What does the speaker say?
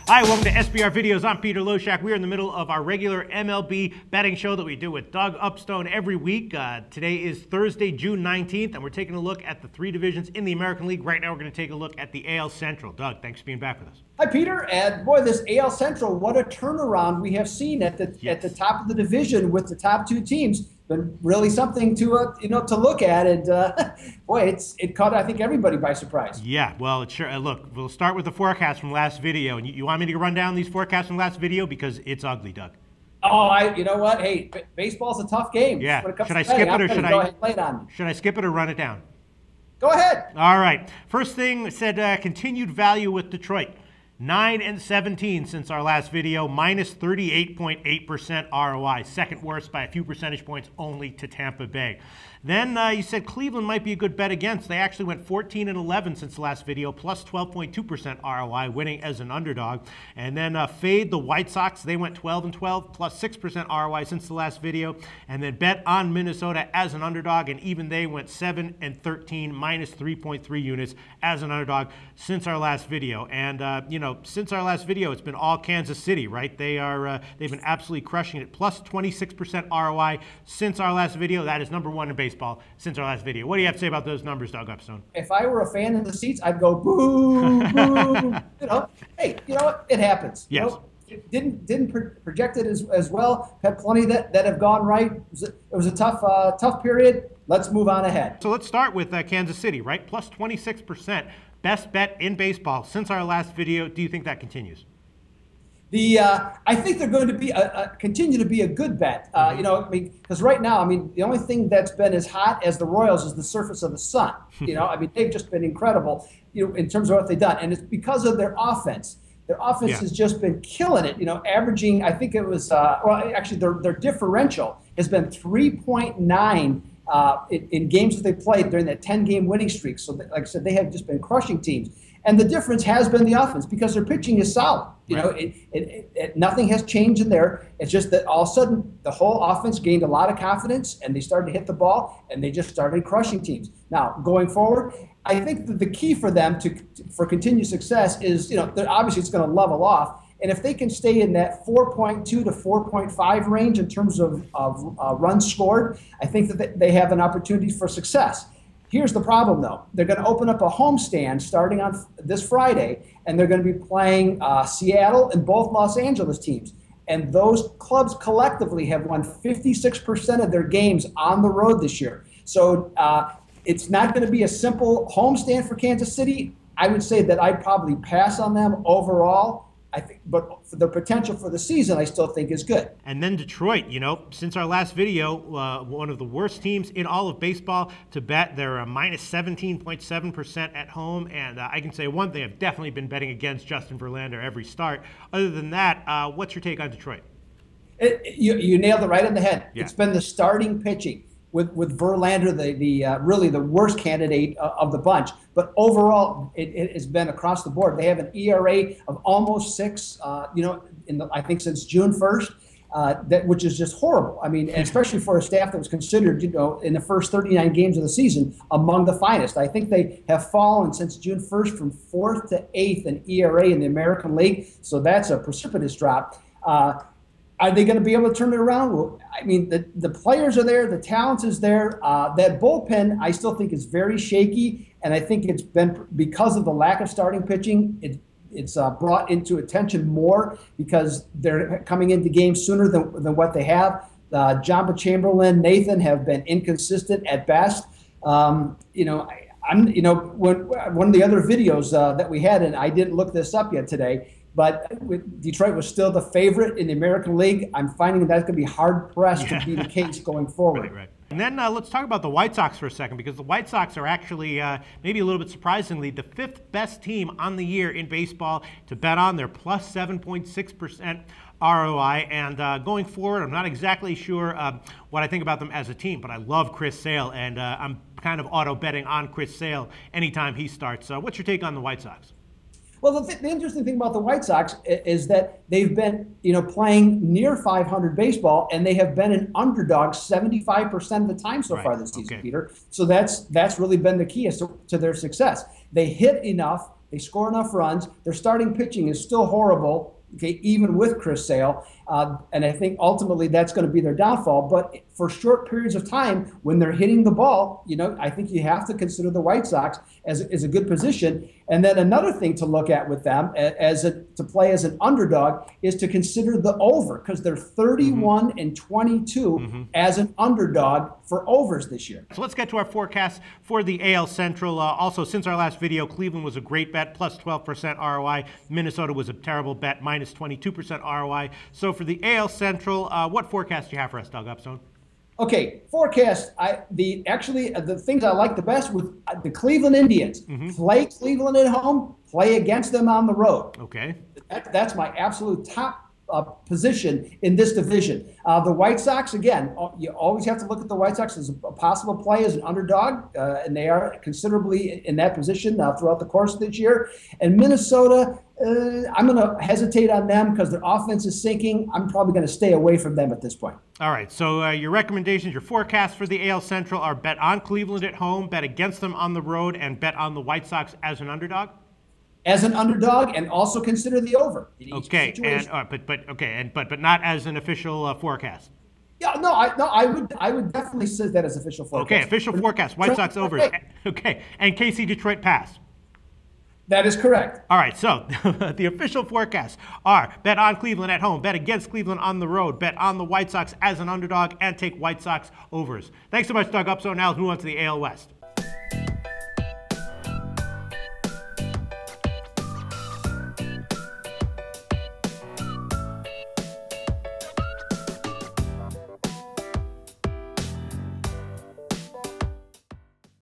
Hi, welcome to SBR Videos. I'm Peter Loshak. We're in the middle of our regular MLB betting show that we do with Doug Upstone every week. Today is Thursday, June 19th, and we're taking a look at the three divisions in the American League. Right now, we're going to take a look at the AL Central. Doug, thanks for being back with us. Hi, Peter. And boy, this AL Central, what a turnaround we have seen at the top of the division with the top two teams. Been really something to to look at, and boy, it caught I think everybody by surprise. Yeah, well, it sure. Look, we'll start with the forecast from last video, and you want me to run down these forecasts from last video because it's ugly, Doug. Oh, you know what? Hey, baseball's a tough game. Yeah. Should I skip it or should go ahead and play it on me? Should I skip it or run it down? Go ahead. All right. First thing said continued value with Detroit. 9-17 since our last video, minus 38.8% ROI. Second worst by a few percentage points only to Tampa Bay. Then you said Cleveland might be a good bet against. They actually went 14-11 since the last video, plus 12.2% ROI, winning as an underdog. And then fade the White Sox. They went 12-12, plus 6% ROI since the last video. And then bet on Minnesota as an underdog, and even they went 7-13, minus 3.3 units as an underdog since our last video. And since our last video, it's been all Kansas City, right? They've been absolutely crushing it. Plus 26% ROI since our last video. That is number one in baseball since our last video. What do you have to say about those numbers, Doug Upstone? If I were a fan in the seats, I'd go boo, boo. Hey, you know what? It happens. Yes. It didn't project it as well. Had plenty that have gone right. It was a tough period. Let's move on ahead. So let's start with Kansas City, right? Plus 26%. Best bet in baseball since our last video. Do you think that continues? I think they're going to continue to be a good bet. Because right now, the only thing that's been as hot as the Royals is the surface of the sun. They've just been incredible, in terms of what they've done, and it's because of their offense. Their offense has just been killing it. Averaging, I think it was, their differential has been 3.9. In games that they played during that 10-game winning streak. So, like I said, they have just been crushing teams. And the difference has been the offense because their pitching is solid. Nothing has changed in there. It's just that all of a sudden the whole offense gained a lot of confidence and they started to hit the ball and they just started crushing teams. Now, going forward, I think that the key for them for continued success is, obviously it's going to level off. And if they can stay in that 4.2 to 4.5 range in terms of runs scored, I think that they have an opportunity for success. Here's the problem, though. They're going to open up a homestand starting on this Friday, and they're going to be playing Seattle and both Los Angeles teams. And those clubs collectively have won 56% of their games on the road this year. So it's not going to be a simple homestand for Kansas City. I would say that I'd probably pass on them overall. But for the potential for the season, I still think is good. And then Detroit, since our last video, one of the worst teams in all of baseball to bet. They're minus 17.7% at home. And I can say one thing, I've definitely been betting against Justin Verlander every start. Other than that, what's your take on Detroit? You nailed it right on the head. Yeah. It's been the starting pitching. With Verlander, really the worst candidate of the bunch. But overall, it has been across the board. They have an ERA of almost 6, I think since June 1st, which is just horrible. Especially for a staff that was considered, in the first 39 games of the season, among the finest. I think they have fallen since June 1st from 4th to 8th in ERA in the American League. So that's a precipitous drop. Are they going to be able to turn it around? Well, the players are there, the talent is there. That bullpen, I still think is very shaky, and I think it's been because of the lack of starting pitching. It's brought into attention more because they're coming into games sooner than what they have. Jamba Chamberlain, Nathan have been inconsistent at best. One of the other videos that we had, and I didn't look this up yet today, but Detroit was still the favorite in the American League. I'm finding that's going to be hard-pressed to be the case going forward. Right. And then let's talk about the White Sox for a second, because the White Sox are actually, maybe a little bit surprisingly, the 5th best team on the year in baseball to bet on. They're plus 7.6% ROI. And going forward, I'm not exactly sure what I think about them as a team, but I love Chris Sale, and I'm kind of auto-betting on Chris Sale anytime he starts. What's your take on the White Sox? Well, the interesting thing about the White Sox is that they've been, playing near 500 baseball, and they have been an underdog 75% of the time so far this season, Peter. So that's really been the key as to their success. They hit enough. They score enough runs. Their starting pitching is still horrible. Okay, even with Chris Sale, and I think ultimately that's going to be their downfall. But for short periods of time, when they're hitting the ball, I think you have to consider the White Sox as a good position. And then another thing to look at with them to play as an underdog is to consider the over, because they're 31 and 22 as an underdog for overs this year. So let's get to our forecast for the AL Central. Also, since our last video, Cleveland was a great bet, plus 12% ROI. Minnesota was a terrible bet, minus 22% ROI. So for the AL Central, what forecast do you have for us, Doug Upstone? Okay, forecast. The things I like the best with the Cleveland Indians. Play Cleveland at home, play against them on the road. Okay. That's my absolute top position in this division. The White Sox, again, you always have to look at the White Sox as a possible play as an underdog, and they are considerably in that position throughout the course of this year. And Minnesota, I'm going to hesitate on them because their offense is sinking. I'm probably going to stay away from them at this point. All right, so your recommendations, your forecasts for the AL Central are bet on Cleveland at home, bet against them on the road, and bet on the White Sox as an underdog? As an underdog, and also consider the over. Okay, but not as an official forecast. Yeah, I would definitely say that as official forecast. Okay, official forecast. White Sox overs. Okay, and KC Detroit pass. That is correct. All right, so the official forecasts are bet on Cleveland at home, bet against Cleveland on the road, bet on the White Sox as an underdog, and take White Sox overs. Thanks so much, Doug Upso. Now let's move on to the AL West.